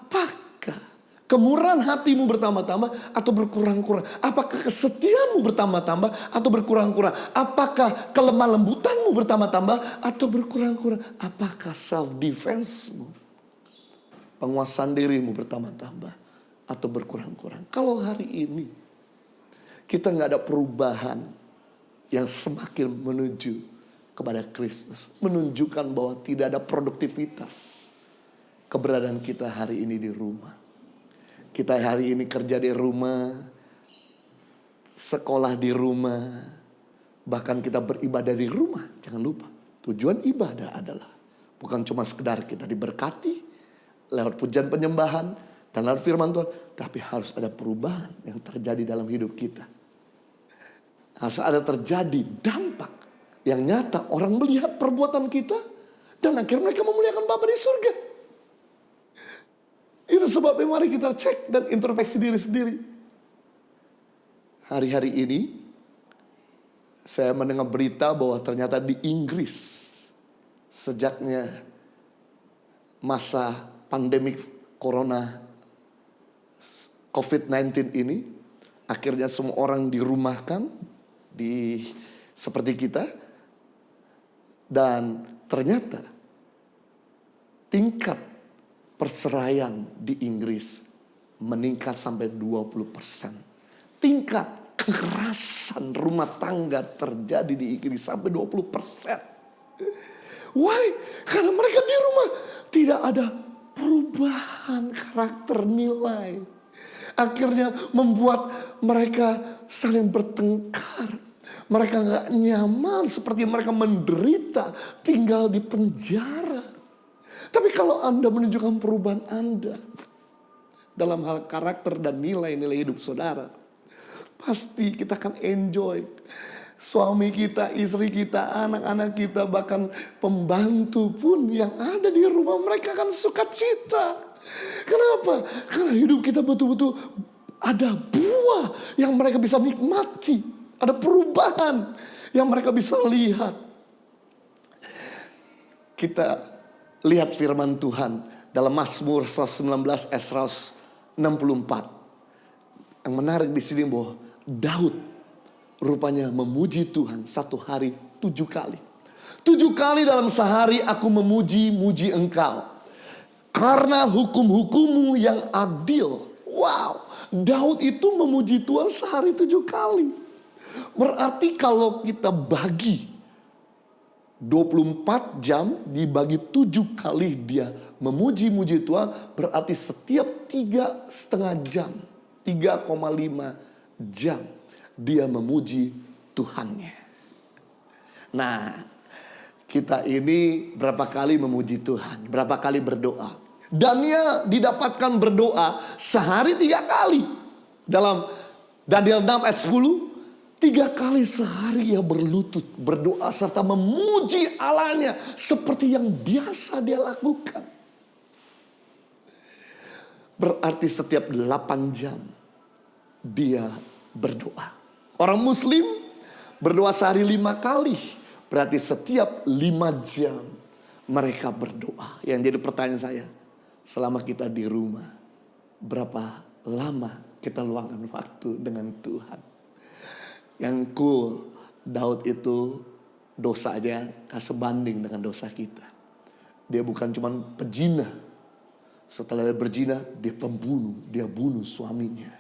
kemurahan hatimu bertambah-tambah atau berkurang-kurang? Apakah kesetiaanmu bertambah-tambah atau berkurang-kurang? Apakah kelemah lembutanmu bertambah-tambah atau berkurang-kurang? Apakah self defense-mu, penguasaan dirimu bertambah-tambah atau berkurang-kurang? Kalau hari ini kita nggak ada perubahan yang semakin menuju kepada Kristus, menunjukkan bahwa tidak ada produktivitas keberadaan kita hari ini di rumah. Kita hari ini kerja di rumah, sekolah di rumah, bahkan kita beribadah di rumah. Jangan lupa, tujuan ibadah adalah bukan cuma sekedar kita diberkati lewat pujian penyembahan dan lewat firman Tuhan, tapi harus ada perubahan yang terjadi dalam hidup kita. Harus ada terjadi dampak yang nyata, orang melihat perbuatan kita dan akhirnya mereka memuliakan Bapa di surga. Itu sebabnya mari kita cek dan introspeksi diri sendiri. Hari-hari ini saya mendengar berita bahwa ternyata di Inggris sejaknya masa pandemik corona COVID-19 ini, akhirnya semua orang dirumahkan seperti kita. Dan ternyata tingkat perceraian di Inggris meningkat sampai 20%. Tingkat kekerasan rumah tangga terjadi di Inggris sampai 20%. Why? Karena mereka di rumah tidak ada perubahan karakter nilai. Akhirnya membuat mereka saling bertengkar. Mereka gak nyaman, seperti mereka menderita tinggal di penjara. Tapi kalau Anda menunjukkan perubahan Anda dalam hal karakter dan nilai-nilai hidup saudara, pasti kita akan enjoy. Suami kita, istri kita, anak-anak kita, bahkan pembantu pun yang ada di rumah, mereka akan sukacita. Kenapa? Karena hidup kita betul-betul ada buah yang mereka bisa nikmati. Ada perubahan yang mereka bisa lihat. Kita lihat firman Tuhan dalam Mazmur 119 ayat 164. Yang menarik di sini bahwa Daud rupanya memuji Tuhan satu hari 7 kali. 7 kali dalam sehari aku memuji-muji Engkau. Karena hukum-hukum-Mu yang adil. Wow, Daud itu memuji Tuhan sehari 7 kali. Berarti kalau kita bagi 24 jam dibagi 7 kali dia memuji-muji Tuhan, berarti setiap 3,5 jam, 3,5 jam dia memuji Tuhannya. Nah, kita ini berapa kali memuji Tuhan, berapa kali berdoa. Daniel didapatkan berdoa sehari 3 kali. Dalam Daniel 6 ayat 10, 3 kali sehari ia berlutut, berdoa serta memuji Allahnya seperti yang biasa dia lakukan. Berarti setiap 8 jam dia berdoa. Orang Muslim berdoa sehari 5 kali. Berarti setiap 5 jam mereka berdoa. Yang jadi pertanyaan saya, selama kita di rumah, berapa lama kita luangkan waktu dengan Tuhan? Yang cool, Daud itu dosa aja gak sebanding dengan dosa kita. Dia bukan cuma pezina. Setelah dia berzina, dia pembunuh, dia bunuh suaminya.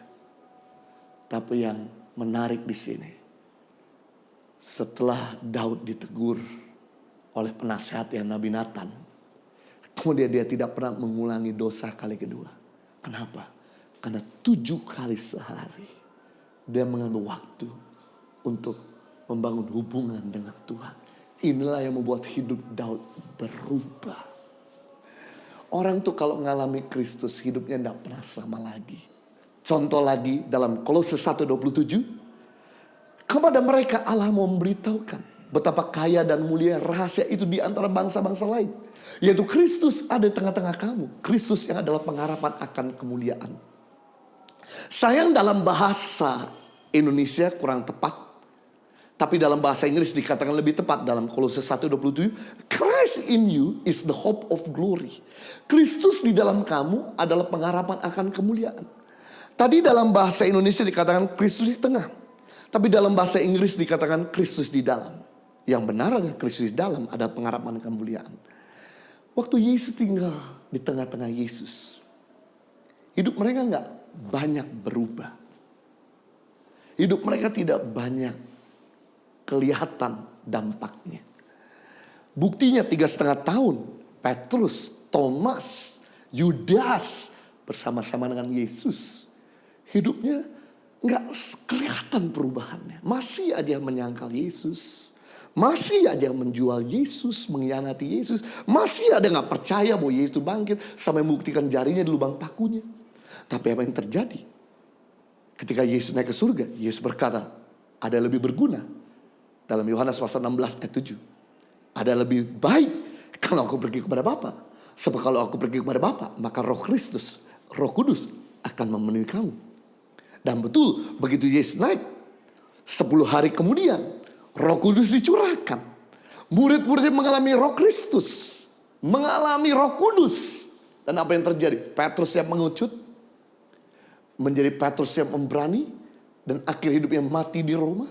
Tapi yang menarik di sini, setelah Daud ditegur oleh penasehat yang Nabi Nathan, kemudian dia tidak pernah mengulangi dosa kali kedua. Kenapa? Karena 7 kali sehari dia mengambil waktu untuk membangun hubungan dengan Tuhan. Inilah yang membuat hidup Daud berubah. Orang tuh kalau mengalami Kristus hidupnya tidak pernah sama lagi. Contoh lagi dalam Kolose 1:27. Kepada mereka Allah mau memberitahukan betapa kaya dan mulia rahasia itu di antara bangsa-bangsa lain. Yaitu Kristus ada di tengah-tengah kamu. Kristus yang adalah pengharapan akan kemuliaan. Sayang dalam bahasa Indonesia kurang tepat. Tapi dalam bahasa Inggris dikatakan lebih tepat dalam Kolose 1:27. Christ in you is the hope of glory. Kristus di dalam kamu adalah pengharapan akan kemuliaan. Tadi dalam bahasa Indonesia dikatakan Kristus di tengah. Tapi dalam bahasa Inggris dikatakan Kristus di dalam. Yang benar adalah Kristus di dalam ada pengharapan kemuliaan. Waktu Yesus tinggal di tengah-tengah Yesus, hidup mereka gak banyak berubah. Hidup mereka tidak banyak kelihatan dampaknya. Buktinya 3,5 tahun Petrus, Thomas, Yudas bersama-sama dengan Yesus. Hidupnya gak kelihatan perubahannya. Masih aja menyangkal Yesus. Masih aja menjual Yesus, mengkhianati Yesus. Masih ada gak percaya bahwa Yesus bangkit sampai membuktikan jarinya di lubang pakunya. Tapi apa yang terjadi? Ketika Yesus naik ke surga, Yesus berkata, ada lebih berguna. Dalam Yohanes pasal 16 ayat 7. Ada lebih baik kalau aku pergi kepada Bapa. Sebab kalau aku pergi kepada Bapa, maka Roh Kristus, Roh Kudus akan memenuhi kamu. Dan betul, begitu Yesus naik, 10 hari kemudian, Roh Kudus dicurahkan. Murid-murid mengalami Roh Kristus, mengalami Roh Kudus. Dan apa yang terjadi? Petrus yang mengucut, menjadi Petrus yang pemberani, dan akhir hidupnya mati di Roma.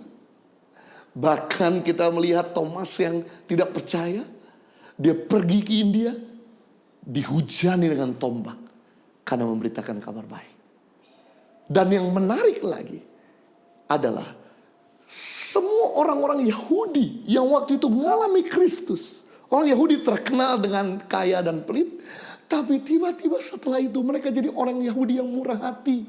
Bahkan kita melihat Thomas yang tidak percaya, dia pergi ke India, dihujani dengan tombak karena memberitakan kabar baik. Dan yang menarik lagi adalah semua orang-orang Yahudi yang waktu itu mengalami Kristus, Orang Yahudi terkenal dengan kaya dan pelit. Tapi tiba-tiba setelah itu mereka jadi orang Yahudi yang murah hati.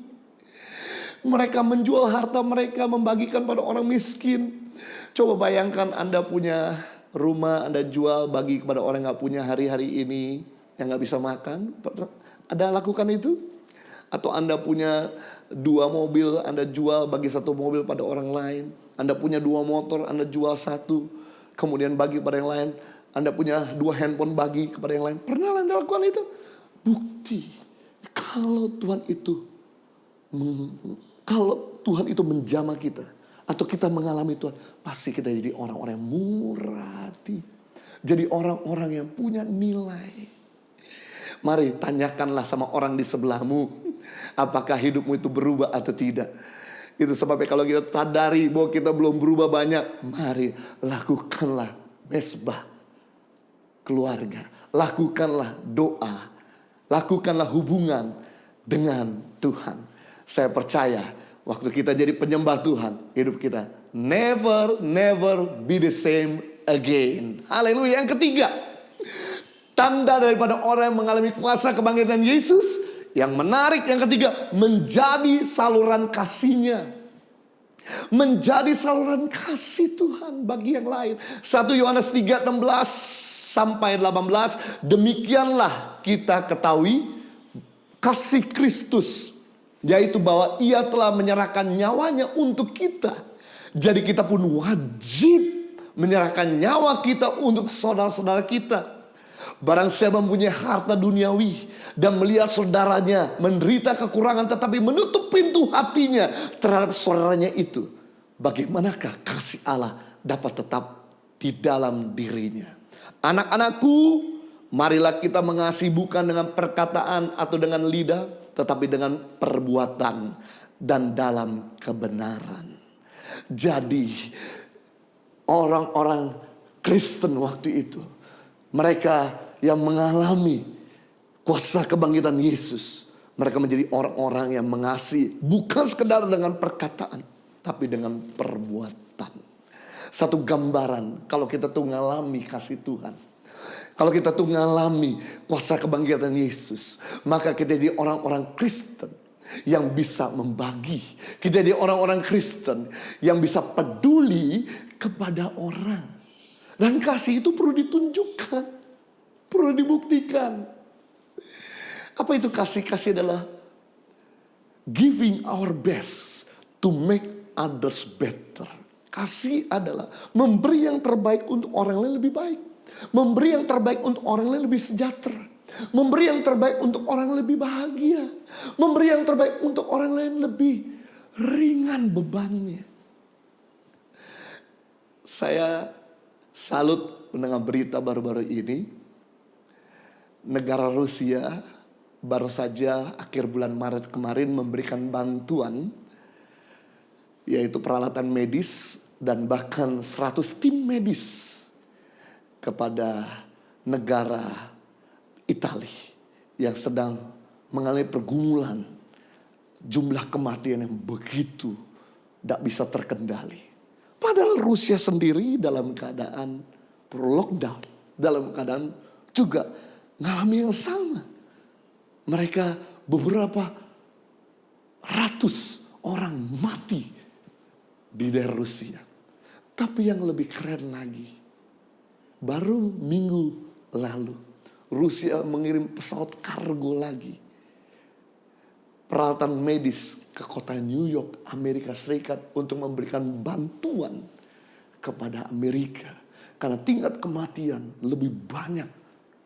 Mereka menjual harta mereka, membagikan pada orang miskin. Coba bayangkan Anda punya rumah, Anda jual bagi kepada orang yang gak punya hari-hari ini, yang gak bisa makan. Ada lakukan itu? Atau Anda punya 2 mobil, Anda jual bagi 1 mobil pada orang lain. Anda punya 2 motor, Anda jual 1, kemudian bagi pada yang lain. Anda punya 2 handphone, bagi kepada yang lain. Pernah Anda lakukan itu? Bukti kalau Tuhan itu menjamah kita, atau kita mengalami Tuhan, pasti kita jadi orang-orang yang murah hati. Jadi orang-orang yang punya nilai. Mari tanyakanlah sama orang di sebelahmu, apakah hidupmu itu berubah atau tidak. Itu sebabnya kalau kita sadari bahwa kita belum berubah banyak, mari lakukanlah mesbah keluarga. Lakukanlah doa. Lakukanlah hubungan dengan Tuhan. Saya percaya waktu kita jadi penyembah Tuhan, hidup kita never be the same again. Haleluya. Yang ketiga, tanda daripada orang yang mengalami kuasa kebangkitan Yesus. Yang menarik, yang ketiga, menjadi saluran kasihnya. Menjadi saluran kasih Tuhan bagi yang lain. 1 Yohanes 3:16 sampai 18. Demikianlah kita ketahui kasih Kristus, yaitu bahwa Ia telah menyerahkan nyawanya untuk kita. Jadi kita pun wajib menyerahkan nyawa kita untuk saudara-saudara kita. Barang siapa mempunyai harta duniawi dan melihat saudaranya menderita kekurangan tetapi menutup pintu hatinya terhadap saudaranya itu, bagaimanakah kasih Allah dapat tetap di dalam dirinya? Anak-anakku, marilah kita mengasihi bukan dengan perkataan atau dengan lidah, tetapi dengan perbuatan dan dalam kebenaran. Jadi orang-orang Kristen waktu itu, mereka yang mengalami kuasa kebangkitan Yesus, mereka menjadi orang-orang yang mengasihi bukan sekedar dengan perkataan, tapi dengan perbuatan. Satu gambaran kalau kita tuh ngalami kasih Tuhan, kalau kita tuh ngalami kuasa kebangkitan Yesus, maka kita jadi orang-orang Kristen yang bisa membagi. Kita jadi orang-orang Kristen yang bisa peduli kepada orang. Dan kasih itu perlu ditunjukkan, perlu dibuktikan. Apa itu kasih? Kasih adalah giving our best to make others better. Kasih adalah memberi yang terbaik untuk orang lain lebih baik. Memberi yang terbaik untuk orang lain lebih sejahtera. Memberi yang terbaik untuk orang lain lebih bahagia. Memberi yang terbaik untuk orang lain lebih ringan bebannya. Saya salut mendengar berita baru-baru ini. Negara Rusia baru saja akhir bulan Maret kemarin memberikan bantuan, yaitu peralatan medis dan bahkan 100 tim medis kepada negara Italia yang sedang mengalami pergumulan jumlah kematian yang begitu tidak bisa terkendali. Padahal Rusia sendiri dalam keadaan lockdown, dalam keadaan juga mengalami yang sama. Mereka beberapa ratus orang mati di daerah Rusia. Tapi yang lebih keren lagi, baru minggu lalu Rusia mengirim pesawat kargo lagi, peralatan medis ke kota New York, Amerika Serikat, untuk memberikan bantuan kepada Amerika. Karena tingkat kematian lebih banyak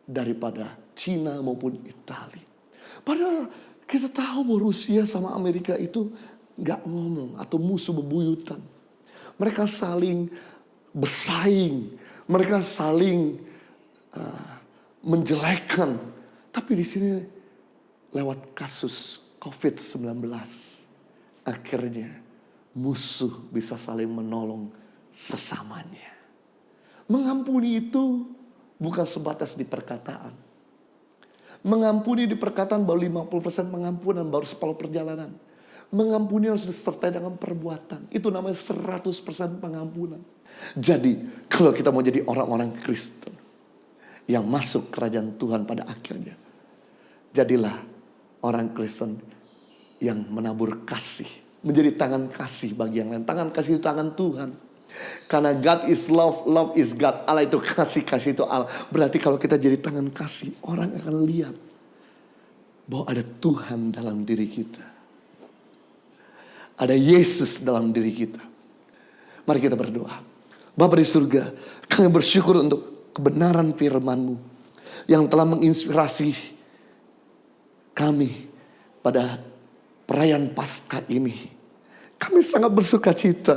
daripada Cina maupun Italia. Padahal kita tahu bahwa Rusia sama Amerika itu gak ngomong atau musuh bebuyutan. Mereka saling bersaing, mereka saling menjelekkan. Tapi di sini lewat kasus COVID-19, akhirnya musuh bisa saling menolong sesamanya. Mengampuni itu bukan sebatas di perkataan. Mengampuni di perkataan baru 50% pengampunan, baru separuh perjalanan. Mengampuni harus disertai dengan perbuatan. Itu namanya 100% pengampunan. Jadi kalau kita mau jadi orang-orang Kristen, yang masuk kerajaan Tuhan pada akhirnya. Jadilah orang Kristen yang menabur kasih, menjadi tangan kasih bagi yang lain. Tangan kasih itu tangan Tuhan. Karena God is love, love is God. Allah itu kasih, kasih itu Allah. Berarti kalau kita jadi tangan kasih, orang akan lihat bahwa ada Tuhan dalam diri kita. Ada Yesus dalam diri kita. Mari kita berdoa. Bapa di surga, kami bersyukur untuk kebenaran firman-Mu yang telah menginspirasi kami pada perayaan Paskah ini. Kami sangat bersuka cita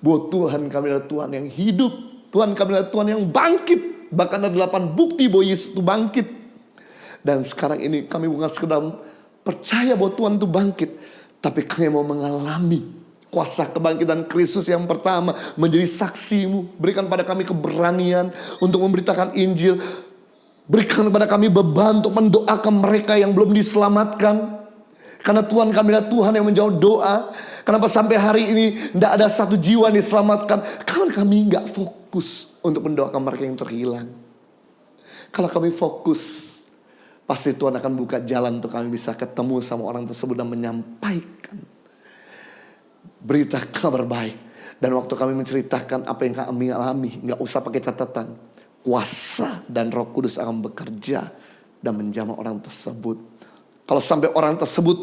bahwa Tuhan kami adalah Tuhan yang hidup. Tuhan kami adalah Tuhan yang bangkit. Bahkan ada 8 bukti bahwa Yesus itu bangkit. Dan sekarang ini kami bukan sekedar percaya bahwa Tuhan itu bangkit, tapi kami mau mengalami kuasa kebangkitan Kristus yang pertama, menjadi saksi-Mu. Berikan pada kami keberanian untuk memberitakan Injil. Berikan kepada kami beban untuk mendoakan mereka yang belum diselamatkan. Karena Tuhan kami adalah Tuhan yang menjawab doa. Kenapa sampai hari ini tidak ada satu jiwa yang diselamatkan? Karena kami nggak fokus untuk mendoakan mereka yang terhilang. Kalau kami fokus, pasti Tuhan akan buka jalan untuk kami bisa ketemu sama orang tersebut dan menyampaikan berita kabar baik. Dan waktu kami menceritakan apa yang kami alami, nggak usah pakai catatan. Kuasa dan Roh Kudus akan bekerja dan menjamah orang tersebut. Kalau sampai orang tersebut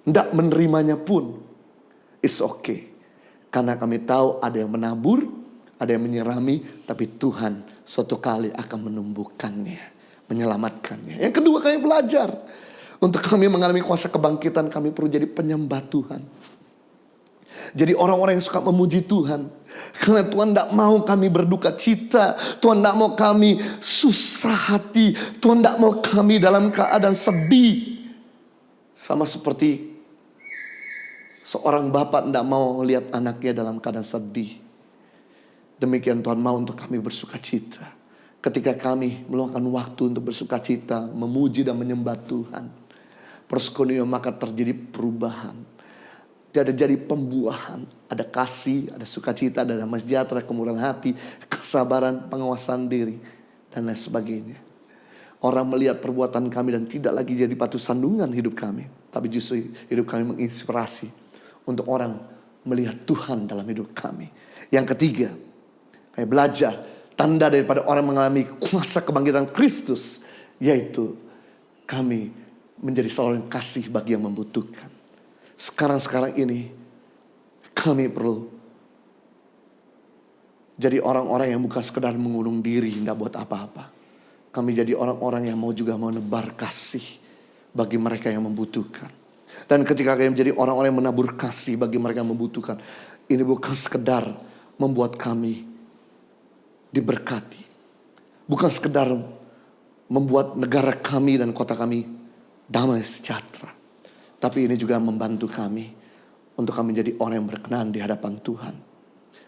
tidak menerimanya pun, it's okay. Karena kami tahu ada yang menabur, ada yang menyirami, tapi Tuhan suatu kali akan menumbuhkannya, menyelamatkannya. Yang kedua, kami belajar. Untuk kami mengalami kuasa kebangkitan, kami perlu jadi penyembah Tuhan. Jadi orang-orang yang suka memuji Tuhan. Karena Tuhan tidak mau kami berduka cita. Tuhan tidak mau kami susah hati. Tuhan tidak mau kami dalam keadaan sedih. Sama seperti seorang bapak tidak mau melihat anaknya dalam keadaan sedih. Demikian Tuhan mau untuk kami bersuka cita. Ketika kami meluangkan waktu untuk bersuka cita, memuji dan menyembah Tuhan, proskuneo, maka terjadi perubahan. Jadi pembuahan, ada kasih, ada sukacita, ada damai sejahtera, kemurahan hati, kesabaran, penguasaan diri, dan lain sebagainya. Orang melihat perbuatan kami dan tidak lagi jadi batu sandungan hidup kami, tapi justru hidup kami menginspirasi untuk orang melihat Tuhan dalam hidup kami. Yang ketiga, kami belajar tanda daripada orang mengalami kuasa kebangkitan Kristus, yaitu kami menjadi saluran kasih bagi yang membutuhkan. Sekarang ini kami perlu jadi orang-orang yang bukan sekedar mengurung diri, tidak buat apa-apa. Kami jadi orang-orang yang juga mau menebar kasih bagi mereka yang membutuhkan. Dan ketika kami menjadi orang-orang yang menabur kasih bagi mereka yang membutuhkan, ini bukan sekedar membuat kami diberkati. Bukan sekedar membuat negara kami dan kota kami damai sejahtera. Tapi ini juga membantu kami untuk kami menjadi orang yang berkenan di hadapan Tuhan.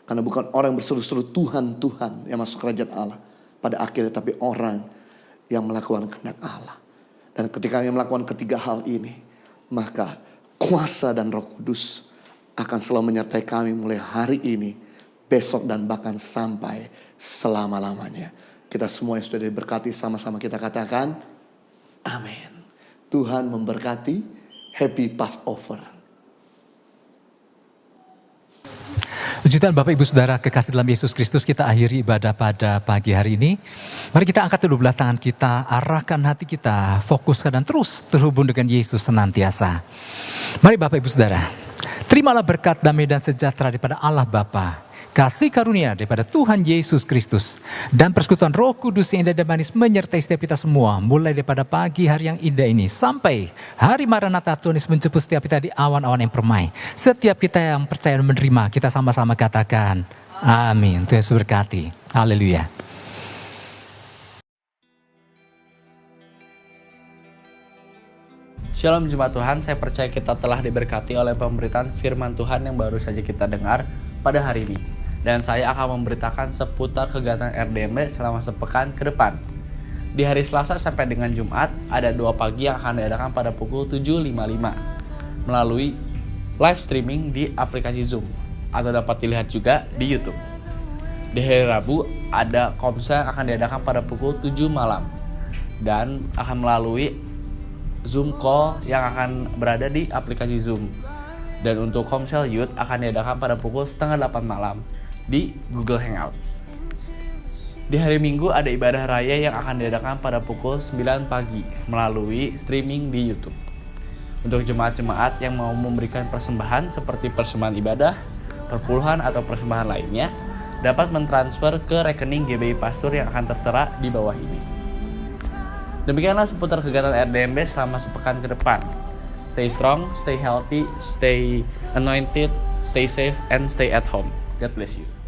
Karena bukan orang yang berseru-seru Tuhan, Tuhan yang masuk kerajaan Allah pada akhirnya, tapi orang yang melakukan kehendak Allah. Dan ketika kami melakukan ketiga hal ini, maka kuasa dan Roh Kudus akan selalu menyertai kami mulai hari ini, besok, dan bahkan sampai selama-lamanya. Kita semua yang sudah diberkati, sama-sama kita katakan amin. Tuhan memberkati. Happy Passover. Puji Tuhan, Bapak Ibu Saudara kekasih dalam Yesus Kristus, kita akhiri ibadah pada pagi hari ini. Mari kita angkat kedua belah tangan kita, arahkan hati kita, fokuskan dan terus terhubung dengan Yesus senantiasa. Mari Bapak Ibu Saudara, terimalah berkat damai dan sejahtera daripada Allah Bapa, kasih karunia daripada Tuhan Yesus Kristus, dan persekutuan Roh Kudus yang indah dan manis menyertai setiap kita semua, mulai daripada pagi hari yang indah ini sampai hari Maranatha Tuhan Yesus menjemput setiap kita di awan-awan yang permai. Setiap kita yang percaya dan menerima, kita sama-sama katakan amin. Tuhan Yesus berkati. Haleluya. Shalom Jemaat Tuhan, saya percaya kita telah diberkati oleh pemberitaan firman Tuhan yang baru saja kita dengar pada hari ini. Dan saya akan memberitakan seputar kegiatan RDMB selama sepekan ke depan. Di hari Selasa sampai dengan Jumat, ada 2 pagi yang akan diadakan pada pukul 7.55 melalui live streaming di aplikasi Zoom, atau dapat dilihat juga di YouTube. Di hari Rabu ada komsel yang akan diadakan pada pukul 7 malam dan akan melalui Zoom call yang akan berada di aplikasi Zoom. Dan untuk komsel youth akan diadakan pada pukul 7:30 malam di Google Hangouts. Di hari Minggu ada ibadah raya yang akan diadakan pada pukul 9 pagi melalui streaming di YouTube. Untuk jemaat-jemaat yang mau memberikan persembahan seperti persembahan ibadah, perpuluhan atau persembahan lainnya, dapat mentransfer ke rekening GBI Pastur yang akan tertera di bawah ini. Demikianlah seputar kegiatan RDMB selama sepekan ke depan. Stay strong, stay healthy, stay anointed, stay safe, and stay at home. God bless you.